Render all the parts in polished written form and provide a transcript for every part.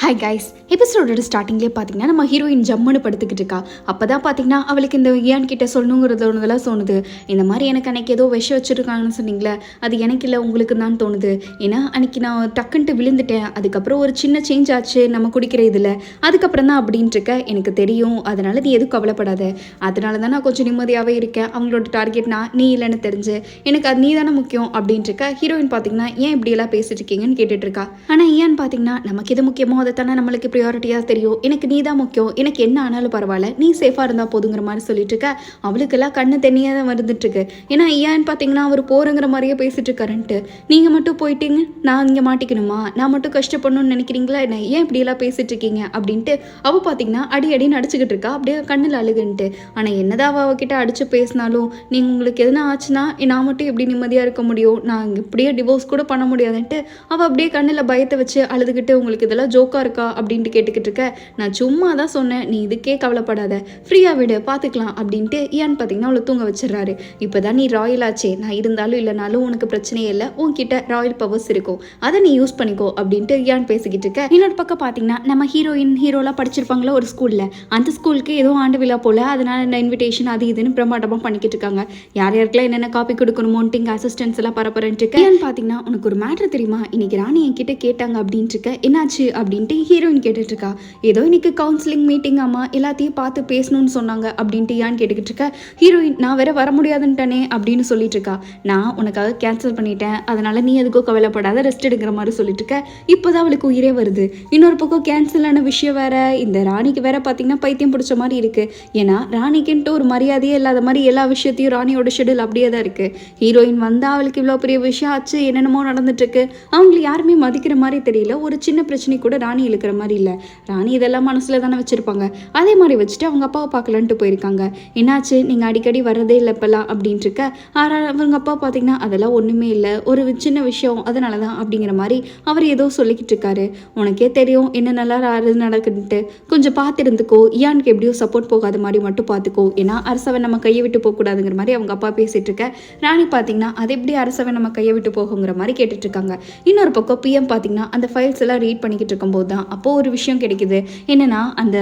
Hi guys, எபிசோடோட ஸ்டார்டிங்லேயே பார்த்தீங்கன்னா நம்ம ஹீரோயின் ஜம்முன்னு படுத்துக்கிட்டு இருக்கா. அப்போ தான் பார்த்தீங்கன்னா அவளுக்கு இந்த ஏன் கிட்ட சொல்லணுங்கிறதெல்லாம் தோணுது. இந்த மாதிரி எனக்கு அன்றைக்கி ஏதோ விஷம் வச்சுருக்காங்கன்னு சொன்னீங்களே, அது எனக்கு இல்லை உங்களுக்கு தான் தோணுது. ஏன்னா அன்றைக்கி நான் டக்குன்ட்டு விழுந்துட்டேன், அதுக்கப்புறம் ஒரு சின்ன சேஞ்ச் ஆச்சு நம்ம குடிக்கிற இதில், அதுக்கப்புறம் தான் அப்படின்ட்டு இருக்க எனக்கு தெரியும். அதனால் நீ எதுவும் கவலைப்படாத, அதனால தான் நான் கொஞ்சம் நிம்மதியாகவே இருக்கேன். அவங்களோட டார்கெட்னா நீ இல்லைன்னு தெரிஞ்சு எனக்கு அது நீ தானே முக்கியம் அப்படின்ட்டு இருக்க. ஹீரோயின் பார்த்தீங்கன்னா ஏன் இப்படியெல்லாம் பேசிட்டு இருக்கீங்கன்னு கேட்டுட்டு இருக்கா. ஆனால் ஏன்னு பார்த்தீங்கன்னா நமக்கு எது முக்கியமோ அதை தானே நம்மளுக்கு ப்ரியாரிட்டியாக தெரியும். எனக்கு நீ தான் முக்கியம், எனக்கு என்ன ஆனாலும் பரவாயில்ல, நீ சேஃபாக இருந்தால் போதுங்கிற மாதிரி சொல்லிட்டு இருக்க. அவளுக்கெல்லாம் கண்ணு தண்ணியாக தான் வந்துட்டு இருக்கு. ஏன்னா ஏன்னு பார்த்தீங்கன்னா அவர் போகிறங்கிற மாதிரியே பேசிட்டு இருக்காருன்ட்டு. நீங்கள் மட்டும் போயிட்டீங்க, நான் இங்கே மாட்டிக்கணுமா, நான் மட்டும் கஷ்டப்படணும்னு நினைக்கிறீங்களா என்ன, ஏன் இப்படியெல்லாம் பேசிட்டு இருக்கீங்க அப்படின்ட்டு அவள் பார்த்தீங்கன்னா அடி நடிச்சுக்கிட்டு இருக்கா, அப்படியே கண்ணில் அழுகுன்ட்டு. ஆனால் என்னதான் அவகிட்ட அடித்து பேசினாலும் நீங்கள் உங்களுக்கு எதுனா ஆச்சுன்னா நான் மட்டும் எப்படி நிம்மதியாக இருக்க முடியும், நான் இப்படியே டிவோர்ஸ் கூட பண்ண முடியாதுன்ட்டு அவள் அப்படியே கண்ணில் பயத்தை வச்சு அழுதுகிட்டு உங்களுக்கு இதெல்லாம் ஜோக்காக இருக்கா அப்படின்ட்டு கேட்டுக்கிட்டு இருக்க. நான் சும்மா தான் சொன்னேன், நீ இதுக்கே கவலைப்படாத, ஃப்ரீயாக விடு பார்த்துக்கலாம் அப்படின்ட்டு ஏன்னு பார்த்தீங்கன்னா அவளை தூங்க வச்சிடறாரு. இப்போ தான் நீ ராயல் ஆச்சே, நான் இருந்தாலும் இல்லைனாலும் உனக்கு பிரச்சனையே இல்லை, உன்கிட்ட ராயல் பவர்ஸ் இருக்கும், அதை நீ யூஸ் பண்ணிக்கோ அப்படின்ட்டு ஏன் பேசிக்கிட்டு இருக்க. இன்னொரு பக்கம் பார்த்தீங்கன்னா நம்ம ஹீரோலாம் படிச்சிருப்பாங்களா ஒரு ஸ்கூலில், அந்த ஸ்கூலுக்கு ஏதோ ஆண்டு விழா போல், அதனால இந்த இன்விடேஷன் அது இதுன்னு பிரமாண்டமாக பண்ணிக்கிட்டு இருக்காங்க. யார் யாருக்கெல்லாம் என்னென்ன காப்பி கொடுக்கணுமோன்ட்டு இங்கே அசிஸ்டன்ஸ் எல்லாம் பரப்பரன்ட்டு இருக்க. ஏன்னு பார்த்தீங்கன்னா உனக்கு ஒரு மேட்ரு தெரியுமா, இன்னைக்கு ராணி என்கிட்ட கேட்டாங்க அப்படின்ட்டு இருக்க. என்னாச்சு அப்படின்ட்டு ஹீரோயின் கேட்டுட்டு இருக்கா. ஏதோ இன்னைக்கு கவுன்சிலிங் மீட்டிங் அம்மா எல்லாத்தையும் பார்த்து பேசணும்னு சொன்னாங்க அப்படின்ட்டு ஏன் கேட்டுக்கிட்டு இருக்க. ஹீரோயின் நான் வேற வர முடியாதுன்ட்டானே அப்படின்னு சொல்லிட்டு இருக்கா. நான் உனக்காக கேன்சல் பண்ணிட்டேன், அதனால நீ எதுக்கும் கவலைப்படாத, ரெஸ்ட் எடுக்கிற மாதிரி சொல்லிட்டு இருக்க. இப்போதான் அவளுக்கு உயிரே வருது. இன்னொரு பக்கம் கேன்சலான விஷயம் வேற, இந்த ராணிக்கு வேற பார்த்தீங்கன்னா பைத்தியம் பிடிச்ச மாதிரி இருக்கு. ஏன்னா ராணிக்குன்ட்டு ஒரு மரியாதையே இல்லாத மாதிரி எல்லா விஷயத்தையும் ராணியோட ஷெடியூல் அப்படியே தான் இருக்கு. ஹீரோயின் வந்தா அவளுக்கு இவ்வளோ பெரிய விஷயம் ஆச்சு, என்னென்னமோ நடந்துட்டு இருக்கு, அவங்களை யாருமே மதிக்கிற மாதிரி தெரியல. ஒரு சின்ன பிரச்சனை கூட ராணி இழுக்கிற மாதிரி இல்லை. ராணி இதெல்லாம் மனசில் தானே வச்சுருப்பாங்க, அதே மாதிரி வச்சுட்டு அவங்க அப்பாவை பார்க்கலான்ட்டு போயிருக்காங்க. என்னாச்சு நீங்கள் அடிக்கடி வர்றதே இல்லை இப்போல்லாம் அப்படின்ட்டு இருக்க. அவங்க அப்பா பார்த்தீங்கன்னா அதெல்லாம் ஒன்றுமே இல்லை, ஒரு சின்ன விஷயம் அதனால தான் அப்படிங்கிற மாதிரி அவர் ஏதோ சொல்லிக்கிட்டு இருக்காரு. உனக்கே தெரியும் என்ன நல்லா நடக்குதுன்ட்டு, கொஞ்சம் பார்த்துருந்துக்கோ, ஏனுக்கு எப்படியோ சப்போர்ட் போகாத மாதிரி மட்டும் பார்த்துக்கோ, ஏன்னா அரசவன் நம்ம கையை விட்டு போகக்கூடாதுங்கிற மாதிரி அவங்க அப்பா பேசிட்டு இருக்க. ராணி பார்த்தீங்கன்னா அது எப்படி அரசவன் நம்ம கையை விட்டு போகுங்கிற மாதிரி கேட்டுட்டு இருக்காங்க. இன்னொரு பக்கம் பிஎம் பார்த்தீங்கன்னா அந்த ஃபைல்ஸ் எல்லாம் ரீட் பண்ணிக்கிட்டு இருக்கும்போது தான் அப்போது ஒரு விஷயம் கிடைக்குது. என்னன்னா அந்த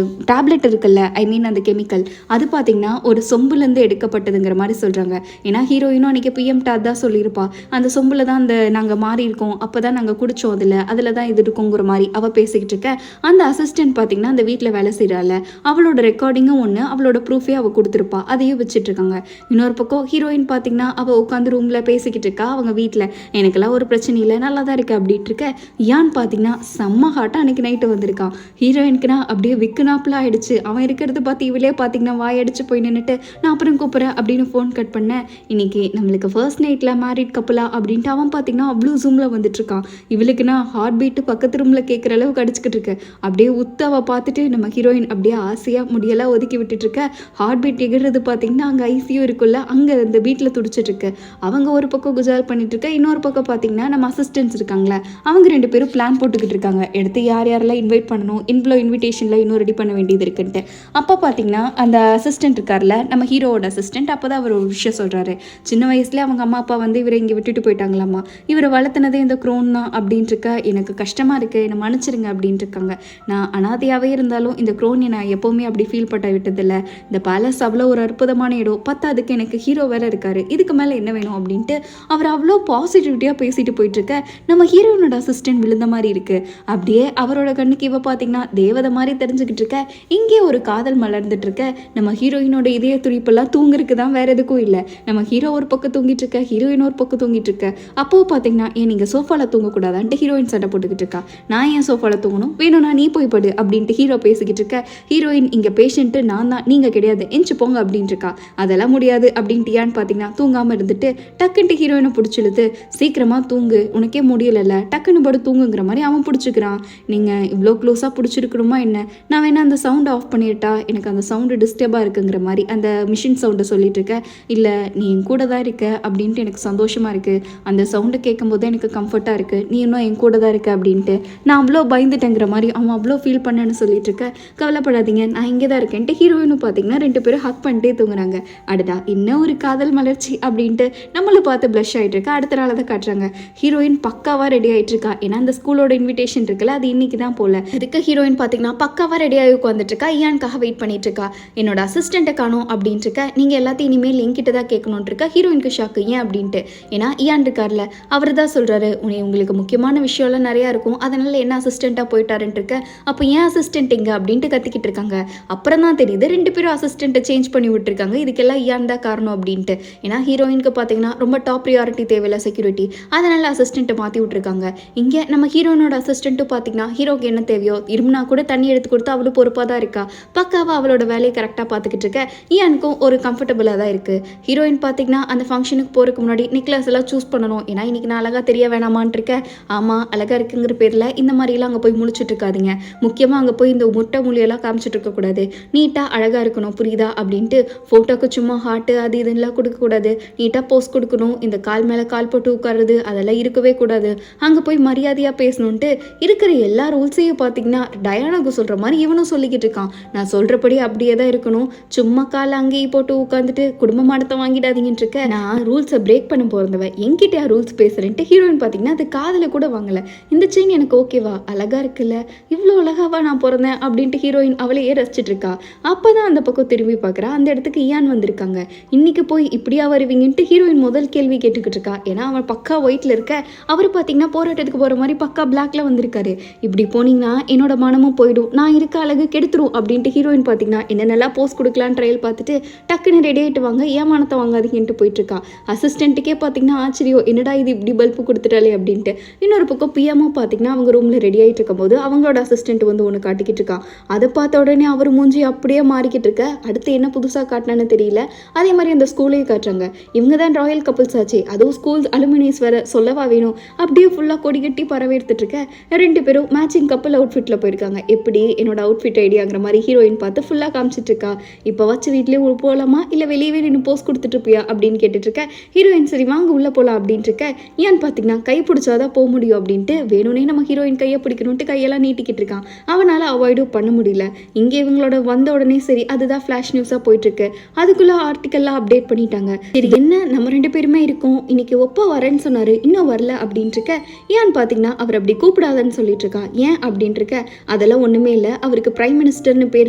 டேப்லெட் இருக்குல்ல, ஐ மீன் அந்த கெமிக்கல், அது பார்த்தீங்கன்னா ஒரு சொம்புலேருந்து எடுக்கப்பட்டதுங்கிற மாதிரி சொல்கிறாங்க. ஏன்னா ஹீரோயினும் அன்றைக்கி பிஎம்டா தான் சொல்லியிருப்பா, அந்த சொம்பில் தான் அந்த நாங்கள் மாறி இருக்கோம், அப்போ தான் நாங்கள் குடித்தோம், அதில் தான் இது இருக்குங்கிற மாதிரி அவள் பேசிக்கிட்டு இருக்க. அந்த அசிஸ்டன்ட் பார்த்தீங்கன்னா அந்த வீட்டில் வேலை செய்கிறாள், அவளோட ரெக்கார்டிங்கும் ஒன்று, அவளோட ப்ரூஃபே அவள் கொடுத்துருப்பா, அதையும் வச்சுட்டு இருக்காங்க. இன்னொரு பக்கம் ஹீரோயின் பார்த்தீங்கன்னா அவள் உட்காந்து ரூமில் பேசிக்கிட்டு இருக்கா அவங்க வீட்டில். எனக்கெல்லாம் ஒரு பிரச்சனை இல்லை, நல்லா தான் இருக்கு அப்படின்ட்டு இருக்க. ஏன்னு பார்த்தீங்கன்னா செம்ம ஹாட்டாக அன்றைக்கி நைட்டு வந்திருக்கான். ஹீரோயினுக்குனா அப்படியே விக்குனாப்பில் ஆகிடுச்சு. அவன் இருக்கிறது பார்த்து இவளே பார்த்தீங்கன்னா வாயடிச்சு போய் நின்றுட்டு நான் அப்புறம் கூப்பிட்றேன் அப்படின்னு ஃபோன் கட் பண்ணேன். இன்னைக்கு நம்மளுக்கு ஃபர்ஸ்ட் நைட்டில் மேரிட் கப்பலா அப்படின்ட்டு அவன் பார்த்தீங்கன்னா அவ்வளோ ஜூமில் வந்துட்டுருக்கான். இவளுக்குன்னா ஹார்ட் பீட்டு பக்கத்து ரூமில் கேட்குற அளவுக்கு அடிச்சுக்கிட்டு இருக்கு. அப்படியே உத்தவ பார்த்துட்டு நம்ம ஹீரோயின் அப்படியே ஆசையாக முடியெல்லாம் ஒதுக்கி விட்டுட்டுருக்க. ஹார்ட் பீட் எகிறது பார்த்தீங்கன்னா அங்கே ஐசியூ இருக்குல்ல, அங்கே இந்த வீட்டில் துடிச்சிட்டு இருக்கு. அவங்க ஒரு பக்கம் குஜால் பண்ணிட்டு இருக்க, இன்னொரு பக்கம் பார்த்தீங்கன்னா நம்ம அசிஸ்டன்ஸ் இருக்காங்களே அவங்க ரெண்டு பேரும் பிளான் போட்டுக்கிட்டு இருக்காங்க, எடுத்து யார் யாரெல்லாம் இன்வைட் பண்ணணும், இன்விடேஷனில் இன்னும் ரெடி பண்ண வேண்டியது இருக்குன்ட்டு. அப்போ பார்த்தீங்கன்னா அந்த அசிஸ்டன்ட் இருக்கார்ல நம்ம ஹீரோவோட அசிஸ்டன்ட், அப்போ தான் அவர் ஒரு விஷயம் சொல்கிறாரு. சின்ன வயசுலேயே அவங்க அம்மா அப்பா வந்து இவரை இங்கே விட்டுட்டு போயிட்டாங்களாம்மா, இவரை வளர்த்துனதே இந்த க்ரோன் தான் அப்படின்ட்டு இருக்க. எனக்கு கஷ்டமாக இருக்குது, என்னை மன்னிச்சிருங்க அப்படின்ட்டு இருக்காங்க. நான் அனாதையாகவே இருந்தாலும் இந்த க்ரோனை நான் எப்போவுமே அப்படி ஃபீல் பண்ண விட்டதில்லை. இந்த பேலஸ் அவ்வளோ ஒரு அற்புதமான இடம், பத்தாதுக்கு எனக்கு ஹீரோ வேற இருக்காரு, இதுக்கு மேலே என்ன வேணும் அப்படின்ட்டு அவர் அவ்வளோ பாசிட்டிவிட்டியாக பேசிட்டு போயிட்டுருக்க. நம்ம ஹீரோனோட அசிஸ்டன்ட் விழுந்த மாதிரி இருக்குது. அப்படியே அவரோட கண்ணுக்கு இவ பார்த்தீங்கன்னா தேவதை மாதிரி தெரிஞ்சுக்கிட்டு இருக்க. இங்கே ஒரு காதல் மலர்ந்துட்டு இருக்க. நம்ம ஹீரோயினோட இதய துடிப்பெல்லாம் தூங்குறதுக்கு தான், வேற எதுக்கும் இல்லை. நம்ம ஹீரோ ஒரு பக்கம் தூங்கிட்டு இருக்க, ஹீரோயின் ஒரு பக்கம் தூங்கிட்டு இருக்க. அப்போ பார்த்தீங்கன்னா ஏன் நீங்கள் சோஃபாவில் தூங்கக்கூடாதான்ட்டு ஹீரோயின் சண்டை போட்டுக்கிட்டு இருக்கா. நான் ஏன் சோஃபாவில் தூங்கணும், வேணும்னா நீ போய் படு அப்படின்ட்டு ஹீரோ பேசிக்கிட்டு இருக்க. ஹீரோயின் இங்கே பேஷண்ட்டு நான் தான், நீங்கள் கிடையாது, எஞ்சி போங்க அப்படின்ட்டு இருக்கா. அதெல்லாம் முடியாது அப்படின்ட்டு ஏன்னு பார்த்தீங்கன்னா தூங்காமல் இருந்துட்டு டக்குன்ட்டு ஹீரோயினை பிடிச்சிழுது. சீக்கிரமாக தூங்கு, உனக்கே முடியலைல்ல, டக்குன்னு படு தூங்குங்கிற மாதிரி அவன் பிடிச்சிக்கிறான். நீங்கள் இவ்வளோ க்ளோஸாக பிடிச்சிருக்கணுமா என்ன, நான் வேணா அந்த சவுண்டை ஆஃப் பண்ணிட்டா, எனக்கு அந்த சவுண்டு டிஸ்டர்பாக இருக்குங்கிற மாதிரி அந்த மிஷின் சவுண்டை சொல்லிட்டு இருக்க. இல்லை நீ என் கூட தான் இருக்க அப்படின்ட்டு எனக்கு சந்தோஷமாக இருக்குது, அந்த சவுண்டை கேட்கும்போது எனக்கு கம்ஃபர்ட்டாக இருக்குது, நீ இன்னும் என் கூட தான் இருக்க அப்படின்ட்டு நான் அவ்வளோ பயந்துட்டேங்கிற மாதிரி அவன் அவ்வளோ ஃபீல் பண்ணேன்னு சொல்லிட்டு இருக்க. கவலைப்படாதீங்க நான் இங்கே தான் இருக்கேன்ட்டு ஹீரோயினும் பார்த்தீங்கன்னா ரெண்டு பேரும் ஹக் பண்ணிட்டே தூங்குறாங்க. அடடா இன்னும் ஒரு காதல் மலர்ச்சி அப்படின்ட்டு நம்மளை பார்த்து ப்ளஷ் ஆகிட்டு இருக்கா. அடுத்த நாள் தான் காட்டுறாங்க. ஹீரோயின் பக்காவாக ரெடி ஆகிட்டு இருக்கா. ஏன்னா அந்த ஸ்கூலோட இன்விடேஷன் இருக்குல்ல, அது இன்னைக்கு தான் போல. இதுக்கு ஹீரோயின் பார்த்தீங்கன்னா பக்காவாக ரெடியாகி உட்காந்துட்டு இருக்கா, இயானுக்காக வெயிட் பண்ணிட்டு இருக்கா. என்னோட அசிஸ்டண்ட்டை காணோம் அப்படின்ட்டு இருக்க, நீங்கள் எல்லாத்தையும் இனிமேல் என்கிட்ட தான் கேட்கணுன்ட்டு இருக்கா. ஹீரோயினுக்கு ஷாக்கு, ஏன் அப்படின்ட்டு. ஏன்னா இயான் இருக்கார்ல, அவர் தான் சொல்கிறாரு, உங்களுக்கு முக்கியமான விஷயம்லாம் நிறையா இருக்கும், அதனால் என்ன அசிஸ்டண்ட்டாக போயிட்டாருன்ட்டு இருக்க. அப்போ ஏன் அசிஸ்டன்ட் எங்க அப்படின்ட்டு கத்திக்கிட்டு இருக்காங்க. அப்புறம் தான் தெரியுது 2 பேரும் அசிஸ்டண்ட்டை சேஞ்ச் பண்ணி விட்டுருக்காங்க. இதுக்கெல்லாம் இயான் தான் காரணம் அப்படின்ட்டு. ஏன்னா ஹீரோயினுக்கு பார்த்தீங்கன்னா ரொம்ப டாப் ப்ரியாரிட்டி தேவையில்ல செக்யூரிட்டி, அதனால் அசிஸ்டண்ட்டை மாற்றி விட்டுருக்காங்க. இங்கே நம்ம ஹீரோயினோட அசிஸ்டண்ட்டும் பார்த்தீங்கன்னா ஹீரோக்கு என்ன தேவையோ இருமுனா கூட தண்ணி எடுத்து கொடுத்து அவளும் பொறுப்பாக தான் இருக்கா. பக்காவாக அவளோட வேலையை கரெக்டாக பார்த்துக்கிட்டு இருக்க. இயானுக்கும் ஒரு கம்ஃபர்டபுளாக தான் இருக்குது. ஹீரோயின் பார்த்தீங்கன்னா அந்த ஃபங்க்ஷனுக்கு போகிறதுக்கு முன்னாடி நெக்லஸ் எல்லாம் சூஸ் பண்ணணும், ஏன்னா இன்றைக்கி நான் அழகாக தெரிய வேணாமான் இருக்கேன். ஆமாம், அழகாக இருக்குங்கிற பேரில் இந்த மாதிரிலாம் அங்கே போய் முழிச்சுட்டு இருக்காதிங்க. முக்கியமாக அங்கே போய் இந்த முட்டை மொழியெல்லாம் காமிச்சிட்டு இருக்கக்கூடாது, நீட்டாக அழகாக இருக்கணும், புரியுதா அப்படின்ட்டு. ஃபோட்டோக்கு சும்மா ஹார்ட்டு அது இதெல்லாம் கொடுக்கக்கூடாது, நீட்டாக போஸ்ட் கொடுக்கணும். இந்த கால் மேலே கால் போட்டு உட்காருது அதெல்லாம் இருக்கவே கூடாது. அங்கே போய் மரியாதையாக பேசணுன்ட்டு இருக்கிற எல்லா ரூல்ஸையும் பார்த்தீங்கன்னா டயானாக்கு சொல்கிற மாதிரி இவனும் சொல்லிக்கிட்டு இருக்கான். நான் சொல்கிறபடி அப்படியே தான் இருக்கணும், சும்மா காலை அங்கேயும் போட்டு உட்காந்துட்டு குடும்ப மாடத்தை வாங்கிடாதீங்கன்னு இருக்க. நான் ரூல்ஸை பிரேக் பண்ண போகிறவன் என்கிட்ட ரூல்ஸ் பேசுகிறேன்ட்டு ஹீரோயின் பார்த்தீங்கன்னா அது காதில் கூட வாங்கலை. இந்த செயின் எனக்கு ஓகேவா, அழகாக இருக்குல்ல, இவ்வளோ அழகாவா நான் பிறந்தேன் அப்படின்ட்டு ஹீரோயின் அவளையே ரசிச்சிட்டு இருக்கா. அப்போ தான் அந்த பக்கம் திரும்பி பார்க்குறா, அந்த இடத்துக்கு இயான் வந்திருக்காங்க. இன்னைக்கு போய் இப்படியா வருவீங்கன்ட்டு ஹீரோயின் முதல் கேள்வி கேட்டுக்கிட்டு இருக்கா. ஏன்னா அவன் பக்கா ஒயிட்டில் இருக்க, அவர் பார்த்தீங்கன்னா போராட்டத்துக்கு போகிற மாதிரி பக்கா பிளாக்ல வந்திருக்காரு. இப்படி போனீங்கன்னா என்னோட மனமும் போயிடும், நான் இருக்க அழகு கெடுத்துரும் அப்படின்ட்டு ஹீரோயின் பார்த்தீங்கன்னா என்ன நல்லா போஸ்ட் கொடுக்கலான்னு ட்ரையல் பார்த்துட்டு டக்குன்னு ரெடி ஆகிட்டு வாங்க, ஏமானத்தை வாங்காதீங்கன்ட்டு போயிட்டு இருக்கா. அசிஸ்டண்ட்டுக்கே பார்த்தீங்கன்னா ஆச்சரியம், என்னடா இது இப்படி பல்பு கொடுத்துட்டாலே அப்படின்ட்டு. இன்னொரு பக்கம் பிஎம்மும் பார்த்தீங்கன்னா அவங்க ரூமில் ரெடி ஆகிட்டு இருக்கும் போது அவங்களோட அசிஸ்டண்ட் வந்து ஒன்று காட்டிக்கிட்டு இருக்கான். அதை பார்த்த உடனே அவர் மூஞ்சி அப்படியே மாறிக்கிட்டு இருக்க. அடுத்து என்ன புதுசாக காட்டினான்னு தெரியல. அதே மாதிரி அந்த ஸ்கூலையும் காட்டுறாங்க. இவங்க தான் ராயல் கப்புள்ஸ் ஆச்சு, அதுவும் ஸ்கூல் அலுமினிஸ் வேற, சொல்லவா வேணும். அப்படியே ஃபுல்லாக கொடி கட்டி பரவேற்றுட்டு இருக்க. 2 பேரும் மேட்சிங் கப்பல் அவுட்ஃபிட்டில் போயிருக்காங்க. எப்படி என்னோட அவுட்ஃபிட் ஐடியாங்கிற மாதிரி ஹீரோயின் பார்த்து ஃபுல்லாக காமிச்சிட்டு இருக்கா. இப்போ வச்சு வீட்லேயே போகலாமா இல்லை வெளியவே நின்று போஸ்ட் கொடுத்துட்டு இருப்பியா அப்படின்னு கேட்டுட்டு இருக்க. ஹீரோயின் சரி வாங்க உள்ளே போகலாம் அப்படின்ட்டு இருக்க. ஏன்னு பார்த்தீங்கன்னா கை பிடிச்சாதான் போக முடியும் அப்படின்ட்டு வேணும்னே நம்ம ஹீரோயின் கையை பிடிக்கணும்ட்டு கையெல்லாம் நீட்டிக்கிட்டு இருக்கான். அவனால் அவாய்டும் பண்ண முடியல. இங்கே இவங்களோட வந்த உடனே சரி அதுதான் ஃப்ளாஷ் நியூஸாக போயிட்டுருக்கு. அதுக்குள்ளே ஆர்டிக்கல்லாம் அப்டேட் பண்ணிட்டாங்க. சரி என்ன நம்ம 2 பேருமே இருக்கோம், இன்னைக்கு ஒப்பா வரேன்னு சொன்னார், இன்னும் வரல அப்படின்ட்டு இருக்க. ஏன்னு பார்த்தீங்கன்னா அவர் அப்படி கூப்பிடாதன்னு சொல்லிட்டு இருக்கா. ஏன் அப்படின்ட்டு இருக்க. அதெல்லாம் ஒன்றுமே இல்லை, அவருக்கு பிரைம் மினிஸ்டர்னு பேர்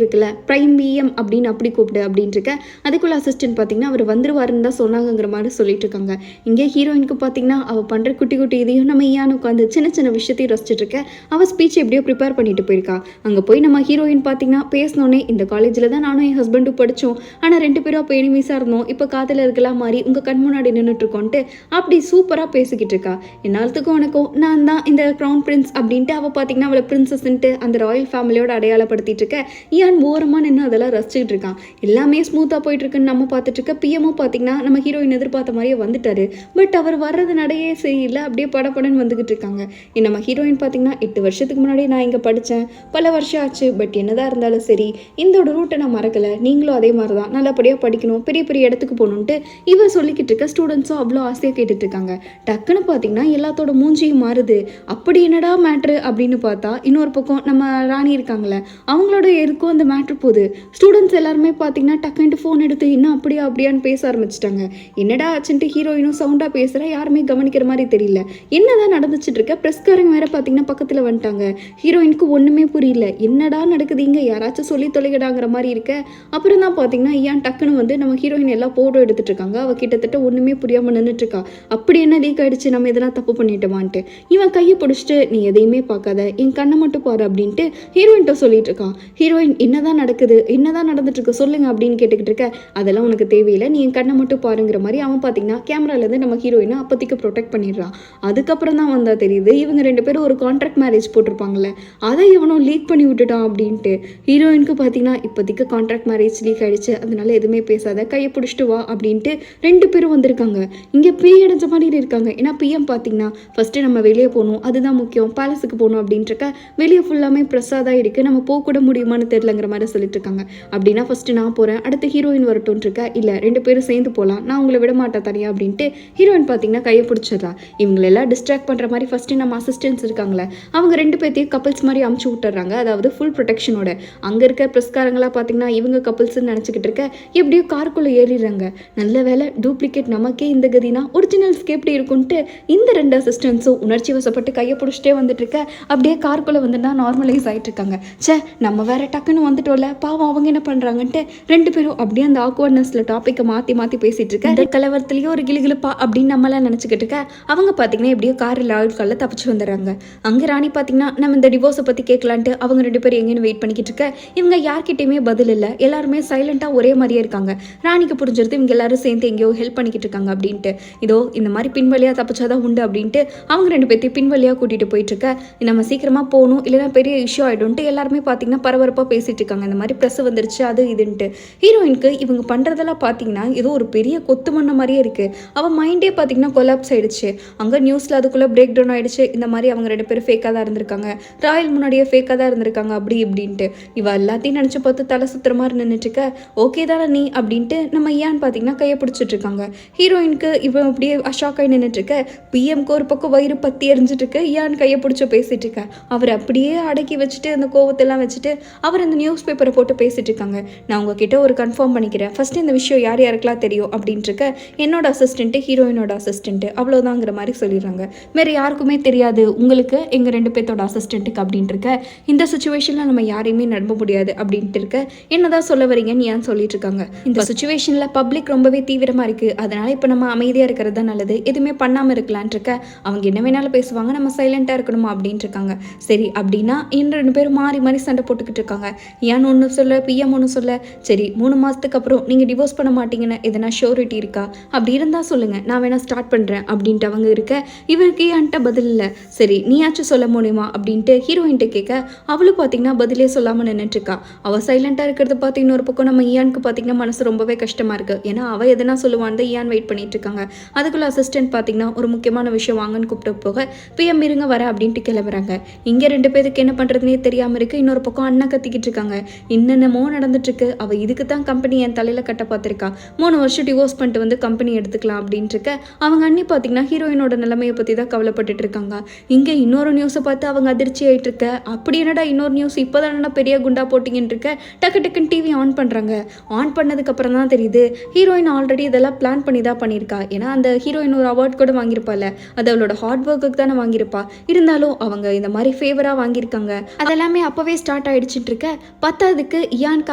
இருக்குல்ல, பிரைம் பிஎம் அப்படின்னு அப்படி கூப்பிடு அப்படின்ட்டு இருக்க. அதுக்குள்ள அசிஸ்டன்ட் பார்த்தீங்கன்னா அவர் வந்துருவாருன்னு தான் சொன்னாங்கிற மாதிரி சொல்லிட்டு இருக்காங்க. இங்கே ஹீரோயினுக்கு பார்த்தீங்கன்னா அவள் பண்ணுற குட்டி குட்டி இதையும் நம்ம ஏன்னு உட்காந்து சின்ன சின்ன விஷயத்தையும் ரசிச்சுட்டு இருக்க. அவள் ஸ்பீச் எப்படியோ ப்ரிப்பேர் பண்ணிட்டு போயிருக்கா. அங்கே போய் நம்ம ஹீரோயின் பார்த்தீங்கன்னா பேசினோன்னே, இந்த காலேஜில் தான் நானும் என் ஹஸ்பண்டும் படித்தோம், ஆனால் 2 பேரும் அப்போ எனிமீஸாக இருந்தோம், இப்போ காதல இருக்கலாம் மாதிரி உங்கள் கண் முன்னாடி நின்றுட்டு இருக்கோன்ட்டு அப்படி சூப்பராக பேசிக்கிட்டு இருக்கா. என்னாலத்துக்கும் உனக்கும் நான் தான் இந்த க்ரௌன் பிரின்ஸ் அப்படின்ட்டு அவள் பார்த்தீங்கன்னா அவளை பிரின்சஸ்ன்ட்டு அந்த ராயல் ஃபேமிலியோட அடையாளப்படுத்திட்டு இருக்க. ஏன் ஓரமாக நின்று அதெல்லாம் ரசிச்சுட்டு இருக்கான். எல்லாமே ஸ்மூத்தாக போயிட்டு இருக்குன்னு நம்ம பார்த்துட்டு இருக்க. பிஎம்மும் பார்த்தீங்கன்னா நம்ம ஹீரோயின் எதிர்பார்த்த மாதிரியே வந்துட்டாரு. பட் அவர் வர்றது நடையே சரியில்லை, அப்படியே படப்படன்னு வந்துகிட்டு இருக்காங்க. நம்ம ஹீரோயின் பார்த்தீங்கன்னா 8 வருஷத்துக்கு முன்னாடி நான் இங்கே படித்தேன், பல வருஷம் ஆச்சு, பட் என்னதான் இருந்தாலும் சரி இந்த ரூட்டை நான் மறக்கலை, நீங்களும் அதே மாதிரி தான் நல்லபடியாக படிக்கணும், பெரிய பெரிய இடத்துக்கு போகணுன்ட்டு இவ சொல்லிக்கிட்டு இருக்க. ஸ்டூடெண்ட்ஸும் அவ்வளோ ஆசையாக கேட்டுட்டு இருக்காங்க. டக்குன்னு பார்த்தீங்கன்னா எல்லாத்தோட மூஞ்சியும் மாறுது. அப்படி என்னடா மேட்ரு அப்படின்னு பார்த்தா இன்னொரு பக்கம் நம்ம ராணி இருக்காங்களே, அவங்களோட எதுக்கும் அந்த மேட்ரு போகுது. ஸ்டூடெண்ட்ஸ் எல்லாருமே பார்த்தீங்கன்னா டக்குன்ட்டு ஃபோன் எடுத்து இன்னும் அப்படியா அப்படியான்னு பேச ஆரம்பிச்சிட்டாங்க. என்னடா ஆச்சுன்ட்டு ஹீரோயினும் சவுண்டாக பேசுகிற, யாருமே கவனிக்கிற மாதிரி தெரியல. என்னதான் நடந்துச்சுட்டு இருக்க. ப்ரெஸ்காரங்க வேற பார்த்தீங்கன்னா பக்கத்தில் வந்துட்டாங்க. ஹீரோயினுக்கு ஒன்றுமே புரியல, என்னடா நடக்குது இங்கே, யாராச்சும் சொல்லி தொலைகடாங்கிற மாதிரி இருக்க. அப்புறம் தான் பார்த்தீங்கன்னா ஏன் டக்குன்னு வந்து நம்ம ஹீரோயின் எல்லாம் ஃபோட்டோ எடுத்துட்டு இருக்காங்க. அவள் கிட்டத்தட்ட ஒன்றுமே புரியாமல் நின்றுட்டு இருக்கா. அப்படி என்ன லீக் ஆயிடுச்சு, நம்ம எதனா தப்பு பண்ணிட்டோமான்ட்டு. இவன் கையை பிடிச்சிட்டு நீ எதையுமே பார்க்காத, என் கண்ணை மட்டும் பாரு அப்படின்ட்டு ஹீரோயின்ட்ட சொல்லிட்டு இருக்கான். ஹீரோயின் என்னதான் நடக்குது, என்னதான் நடந்துட்டு இருக்கு சொல்லுங்க அப்படின்னு கேட்டுக்கிட்டு இருக்க. அதெல்லாம் உனக்கு தேவையில்லை, நீ என் கண்ணை மட்டும் பாருங்கிற மாதிரி அவன் பார்த்தீங்கன்னா கேமராலேருந்து நம்ம ஹீரோயினை அப்போதைக்கு ப்ரொடெக்ட் பண்ணிடுறான். அதுக்கப்புறம் தான் வந்தா தெரியுது இவங்க 2 பேரும் ஒரு கான்ட்ராக்ட் மேரேஜ் போட்டிருப்பாங்கல்ல, அதை இவனும் லீக் பண்ணி விட்டுட்டான் அப்படின்ட்டு. ஹீரோயினுக்கு பார்த்தீங்கன்னா இப்போதைக்கு கான்ட்ராக்ட் மேரேஜ் லீக் ஆயிடுச்சு, அதனால எதுவுமே பேசாத, கையை பிடிச்சிட்டு வா அப்படின்ட்டு 2 பேரும் வந்திருக்காங்க. இங்கே பேய் அடைஞ்ச மாதிரி இருக்காங்க. ஏன்னா பிஎம் பார்த்தீங்கன்னா ஃபஸ்ட்டு நம்ம வெளியே போகணும், அதுதான் முக்கியம், பேலஸுக்கு போகணும் அப்படின்ட்டு இருக்க. வெளியே ஃபுல்லாமே ப்ரெஸ்ஸாக இருக்குது, நம்ம போக கூட முடியுமான்னு தெரியலங்கிற மாதிரி சொல்லிட்டு இருக்காங்க. அப்படின்னா ஃபஸ்ட்டு நான் போகிறேன், அடுத்து ஹீரோயின் வரட்டும்னு இருக்கா. இல்லை 2 பேரும் சேர்ந்து போகலாம், நான் உங்களை விட மாட்டேன் தனியா அப்படின்ட்டு ஹீரோயின் பார்த்தீங்கன்னா கையை பிடிச்சிடறா. இவங்களெல்லாம் டிஸ்ட்ராக்ட் பண்ணுற மாதிரி ஃபஸ்ட்டு நம்ம அசிஸ்டன்ஸ் இருக்காங்களே, அவங்க 2 பேர்த்தையும் கப்பல்ஸ் மாதிரி அமுச்சு விட்டுறாங்க. அதாவது ஃபுல் ப்ரொடெக்ஷனோட. அங்கே இருக்க ப்ரெஸ்காரங்களாம் பார்த்தீங்கன்னா இவங்க கப்பல்ஸ்ன்னு நினச்சிக்கிட்டு இருக்க. எப்படியோ காருக்குள்ளே ஏறிடுறாங்க. நல்ல வேலை டூப்ளிகேட் நமக்கே இந்த கதினா ஒரிஜினல்ஸ்க்கு எப்படி இருக்குன்ட்டு இந்த 2 அசிஸ்டன்ஸும் உணர்ச்சி வசப்பட்டு கையை பிடிச்சிட்டே வந்துட்டு இருக்க. அப்படியே கார்க்குள்ளே வந்துட்டு நார்மலைஸ் ஆகிட்டு இருக்காங்க. சே நம்ம வேற டக்குன்னு வந்துட்டோம்ல, பாவம் அவங்க என்ன பண்ணுறாங்கன்ட்டு 2 பேரும் அப்படியே அந்த ஆக்வர்ட்னஸில் டாப்பிக்கை மாற்றி மாற்றி பேசிகிட்டு இருக்க. இந்த கலவரத்துலேயே ஒரு கிளுகிளுப்பா அப்படின்னு நம்மளாம் நினச்சிக்கிட்டு இருக்க. அவங்க பார்த்தீங்கன்னா எப்படியோ காரில் ஆட்களில் தப்பிச்சு வந்துடுறாங்க. அங்கே ராணி பார்த்தீங்கன்னா நம்ம இந்த டிவோர்ஸை பற்றி கேட்கலான்ட்டு அவங்க 2 பேரும் எங்கேன்னு வெயிட் பண்ணிக்கிட்டு இருக்க. இவங்க யார்கிட்டையுமே பதில் இல்லை, எல்லாருமே சைலண்ட்டாக ஒரே மாதிரியே இருக்காங்க. ராணிக்கு புரிஞ்சிருது இவங்க எல்லாரும் சேர்ந்து எங்கேயோ ஹெல்ப் பண்ணிக்கிட்டு இருக்காங்க அப்படின்ட்டு. இதோ இந்த மாதிரி பின்வழியாக தப்பிச்சாதான் உண்டு அப்படின்ட்டு அவங்க 2 பேர்த்தையும் பின்வழியாக கூட்டிகிட்டு போயிட்டு இருக்க. நம்ம சீக்கிரமாக போகணும், இல்லைனா பெரிய இஷ்யூ ஆகிடும்ட்டு எல்லாருமே பார்த்தீங்கன்னா பரபரப்பாக பேசிகிட்டு இருக்காங்க. இந்த மாதிரி ப்ரெஸ் வந்துருச்சு அது இதுன்ட்டு. ஹீரோயினுக்கு இவங்க பண்ணுறதெல்லாம் பார்த்தீங்கன்னா ஏதோ ஒரு பெரிய கொத்து மண்ண மாதிரியே இருக்குது. அவள் மைண்டே பார்த்தீங்கன்னா கொலாப்ஸ் ஆகிடுச்சு. அங்கே நியூஸில் அதுக்குள்ளே பிரேக் டவுன் ஆகிடுச்சு. இந்த மாதிரி அவங்க 2 பேரும் ஃபேக்காக தான் இருந்திருக்காங்க, ராயல் முன்னாடியே ஃபேக்காக தான் இருந்திருக்காங்க அப்படி இப்படின்ட்டு. இவள் எல்லாத்தையும் நினச்சி பார்த்து தலை சுத்துற மாதிரி நின்றுட்டுருக்க. ஓகே தானே நீ அப்படின்ட்டு நம்ம ஏன் பார்த்தீங்கன்னா கையை பிடிச்சிட்டு இருக்காங்க. ஹீரோயினுக்கு இவன் அப்படியே ஷாக்காகி நின்றுட்டுருக்க. பிஎம்க்கு ஒரு பக்கம் வயிறு பற்றி எரிஞ்சிட்டு இருக்கு. ஏன் கையை பிடிச்சி பேசிட்டு இருக்க. அவர் அப்படியே அடக்கி வச்சுட்டு அந்த கோவத்தெல்லாம் வச்சுட்டு அவர் அந்த நியூஸ் பேப்பரை போட்டு பேசிட்டு இருக்காங்க. நான் உங்ககிட்ட ஒரு கன்ஃபார்ம் பண்ணிக்கிறேன், ஃபர்ஸ்ட் இந்த விஷயம் யார் யாருக்கெல்லாம் தெரியும் அப்படின்ட்டு இருக்க. என்னோட அசிஸ்டன்ட்டு, ஹீரோயினோட அசிஸ்டன்ட்டு, அவ்வளோதாங்கிற மாதிரி சொல்லிடுறாங்க. வேறு யாருக்குமே தெரியாது உங்களுக்கு எங்கள் 2 பேர்த்தோட அசிஸ்டண்ட்டுக்கு அப்படின்ட்டு இருக்க. இந்த சுச்சுவேஷனில் நம்ம யாரையுமே நம்ப முடியாது அப்படின்ட்டு இருக்க. என்னதான் சொல்ல வரீங்கன்னு ஏன் சொல்லிட்டு இருக்காங்க. இந்த சுச்சுவேஷனில் பப்ளிக் ரொம்பவே தீவிரமாக இருக்குது, அதனால இப்போ நம்ம அமைதியாக இருக்கிறது தான் நல்லது, எதுவுமே பண்ணாமல் இருக்கலான் இருக்க. அவங்க என்ன வேணாலும் பேசுவாங்க, நம்ம சைலண்ட்டாக இருக்கணுமா அப்படின்ட்டு இருக்காங்க. சரி அப்படின்னா இன்னும் 2 பேரும் மாறி மாறி சண்டை போட்டுக்கிட்டு இருக்காங்க. ஏன் ஒன்று சொல்ல, பிஎம் ஒன்று சொல்ல. சரி 3 மாதத்துக்கு அப்புறம் நீங்கள் டிவோர்ஸ் பண்ண மாட்டீங்கன்னு எதனா ஷூரிட்டி இருக்கா, அப்படி இருந்தால் சொல்லுங்கள், நான் வேணா ஸ்டார்ட் பண்ணுறேன் அப்படின்ட்டு அவங்க இருக்க. இவருக்கு ஏன்ட்ட பதில் இல்லை. சரி நீயாச்சும் சொல்ல முடியுமா அப்படின்ட்டு ஹீரோயின்ட்டு கேட்க. அவளும் பார்த்தீங்கன்னா பதிலே சொல்லாமல் நின்றுட்டுருக்கா. அவள் சைலண்ட்டாக இருக்கிறத பார்த்து இன்னொரு பக்கம் நம்ம ஈயானுக்கு பார்த்தீங்கன்னா மனசு ரொம்பவே கஷ்டமாக இருக்குது. ஏன்னா அவள் எதனா சொல்லுவான்னு ஈயான் வெயிட் பண்ணிட்டு இருக்காங்க. அதுக்குள்ள அசிஸ்டன்ட் பார்த்தீங்கன்னா ஒரு முக்கியமான விஷயம் வாங்கன்னு கூப்பிட்டு போக பிஎம் இருங்க வர அப்படின்ட்டு கிளம்புறாங்க. இங்கே 2 பேருக்கு என்ன பண்ணுறதுனே தெரியாமல் இருக்குது. இன்னொரு பக்கம் அண்ணா கத்திக்கிட்டு இருக்காங்க. என்னென்னமோ நடந்துட்டுருக்கு. அவள் இதுக்கு தான் கம்பெனி என் தலையில் கட்ட பார்த்துருக்கா. 3 வருஷம் டிவோர்ஸ் பண்ணிட்டு வந்து கம்பெனி எடுத்துக்கலாம் அப்படின்ட்டு இருக்க. அவங்க அண்ணி பார்த்தீங்கன்னா ஹீரோயினோட நிலைமையை பற்றி தான் கவலைப்பட்டுட்டு இருக்காங்க. இங்கே இன்னொரு நியூஸை பார்த்து அவங்க அதிர்ச்சி ஆகிட்டு இருக்க. அப்படி என்னடா இன்னொரு நியூஸ், இப்போ தானடா பெரிய குண்டா போட்டிங்கன்னு இருக்க. டக்குன்னு டிவி ஆன் பண்ணுறாங்க. ஆன் பண்ணதுக்கப்புறம் தான் தெரியுது ஹீரோயின் ஆல்ரெடி இதெல்லாம் பிளான் பண்ணி தான் பண்ணியிருக்கா. ஏன்னா அந்த ஹீரோயின் ஒரு அவார்ட் கூட வாங்கியிருப்பாள், அது அவளோட ஹார்ட் ஒர்க்குக்கு தானே வாங்கியிருப்பா. இருந்தாலும் அவங்க இந்த மாதிரி ஃபேவராக வாங்கியிருக்காங்க. அதெல்லாமே அப்போவே ஸ்டார்ட் ஆகிடுச்சிட்டு இருக்க. பத்தாவதுக்கு இயானுக்கு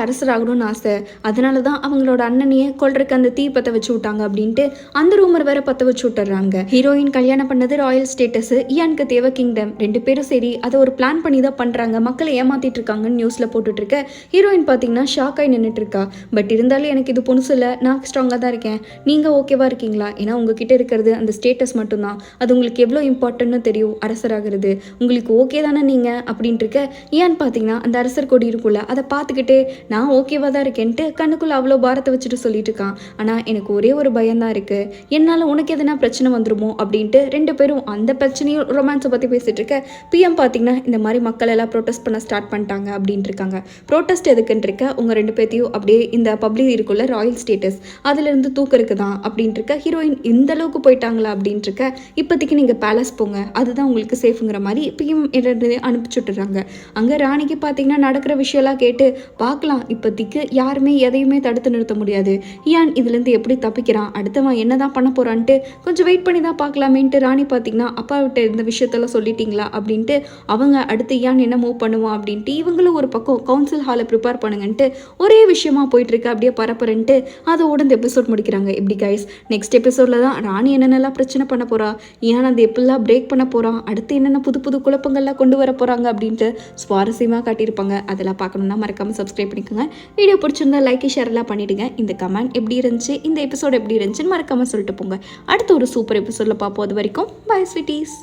அரசராகணும்னு ஆசை, அதனால தான் அவங்களோட அண்ணனையே கொல்றதுக்கு அந்த தீ பற்ற வச்சு விட்டாங்க அப்படின்ட்டு அந்த ரூமர் வேற பற்ற வச்சு விட்டுறாங்க. ஹீரோயின் கல்யாணம் பண்ணது ராயல் ஸ்டேட்டஸ், இயானுக்கு தேவை கிங்டம். 2 பேரும் சரி அதை ஒரு பிளான் பண்ணி தான் பண்ணுறாங்க, மக்களை ஏமாத்திட்டு இருக்காங்கன்னு நியூஸில் போட்டுட்டு இருக்க. ஹீரோயின் பார்த்தீங்கன்னா ஷாக் ஆகி நின்றுட்டு இருக்கா. பட் இருந்தாலும் எனக்கு இது புதுசு இல்லை, நான் ஸ்ட்ராங்காக தான் இருக்கேன், நீங்கள் ஓகேவா இருக்கீங்களா? ஏன்னா உங்ககிட்ட இருக்கிறது அந்த ஸ்டேட்டஸ் மட்டும்தான், அது உங்களுக்கு எவ்வளோ இம்பார்ட்டன்ட்னு தெரியும், அரசராகிறது உங்களுக்கு ஓகே தானே நீங்கள் அப்படின்ட்டு இருக்க. ஏன்னு பார்த்தீங்கன்னா அந்த அரசர் கொடி இருக்குல்ல, அதை பார்த்துக்கிட்டே நான் ஓகேவா தான் இருக்கேன்ட்டு கண்ணுக்குள்ளே அவ்வளோ பாரத்தை வச்சுட்டு சொல்லிட்டு இருக்கான். ஆனால் எனக்கு ஒரே ஒரு பயம்தான் இருக்குது, என்னால் உனக்கு எதனா பிரச்சனை வந்துருமோ அப்படின்ட்டு 2 பேரும் அந்த பிரச்சனையும் ரொமான்ஸை பற்றி பேசிகிட்டு இருக்க. பிஎம் பார்த்தீங்கன்னா இந்த மாதிரி மக்கள் எல்லாம் ப்ரொட்டஸ்ட் பண்ண ஸ்டார்ட் பண்ணிட்டாங்க அப்படின்ட்டு இருக்காங்க. ப்ரொட்டஸ்ட் எதுக்குன்னு இருக்க, உங்கள் 2 பேர்த்தையும் அப்படியே இந்த பப்ளிக் இருக்குள்ள ராயல் ஸ்டேட்டஸ் அதுலேருந்து தூக்கருக்கு தான் அப்படின்ட்டு இருக்க. ஹீரோயின் இந்த அளவுக்கு போயிட்டாங்களா அப்படின்ட்டு இருக்க. இப்போதைக்கு நீங்கள் பேலஸ் போங்க, அதுதான் உங்களுக்கு சேஃபுங்கிற மாதிரி பிஎம் அனுப்பிச்சுட்டுறாங்க. அங்கே ராணிக்கு பார்த்தீங்கன்னா நடக்கிற விஷயம்லாம் கேட்டு பார்க்கலாம், இப்போதைக்கு யாருமே எதையுமே தடுத்து நிறுத்த முடியாது, ஏன் இதுலேருந்து எப்படி தப்பிக்கிறான், அடுத்தவன் என்ன தான் பண்ண போகிறான்ட்டு கொஞ்சம் வெயிட் பண்ணி தான் பார்க்கலாமேன்ட்டு ராணி பார்த்தீங்கன்னா அப்பா விட்ட இந்த விஷயத்தெல்லாம் சொல்லிட்டீங்களா அப்படின்ட்டு அவங்க அடுத்து ஏன் என்ன மூவ் பண்ணுவான் அப்படின்ட்டு இவங்களும் ஒரு பக்கம் கவுன்சில் ஹாலை ப்ரிப்பேர் பண்ணுங்கன்ட்டு ஒரே விஷயமா போயிட்டுருக்கு. அப்படியே பரப்புறன்ட்டு அதோட இந்த எபிசோட் முடிக்கிறாங்க. எப்படி கைஸ், நெக்ஸ்ட் எபிசோடில் தான் ராணி என்னென்னலாம் பிரச்சனை பண்ண போகிறா, ஏன் அது எப்படிலாம் பிரேக் பண்ண போகிறான், அடுத்து என்னென்ன புது புது குழப்பங்கள்லாம் கொண்டு வர போகிறாங்க அப்படின்ட்டு சுவாரஸ்யமாக காட்டியிருப்பாங்க. அதெல்லாம் பார்க்கணுன்னா மறக்காமல் சப்ஸ்கிரைப் பண்ணிக்கோங்க. வீடியோ பிடிச்சிருந்தா லைக் ஷேர்லாம் பண்ணிவிடுங்க. இந்த கமெண்ட் எப்படி இருந்துச்சு, இந்த எபிசோட் எப்படி இருந்துச்சுன்னு மறக்காமல் சொல்லிட்டு போங்க. அடுத்த ஒரு சூப்பர் எபிசோடில் பார்ப்போம். அது வரைக்கும் பை ஸ்வீட்டீஸ்.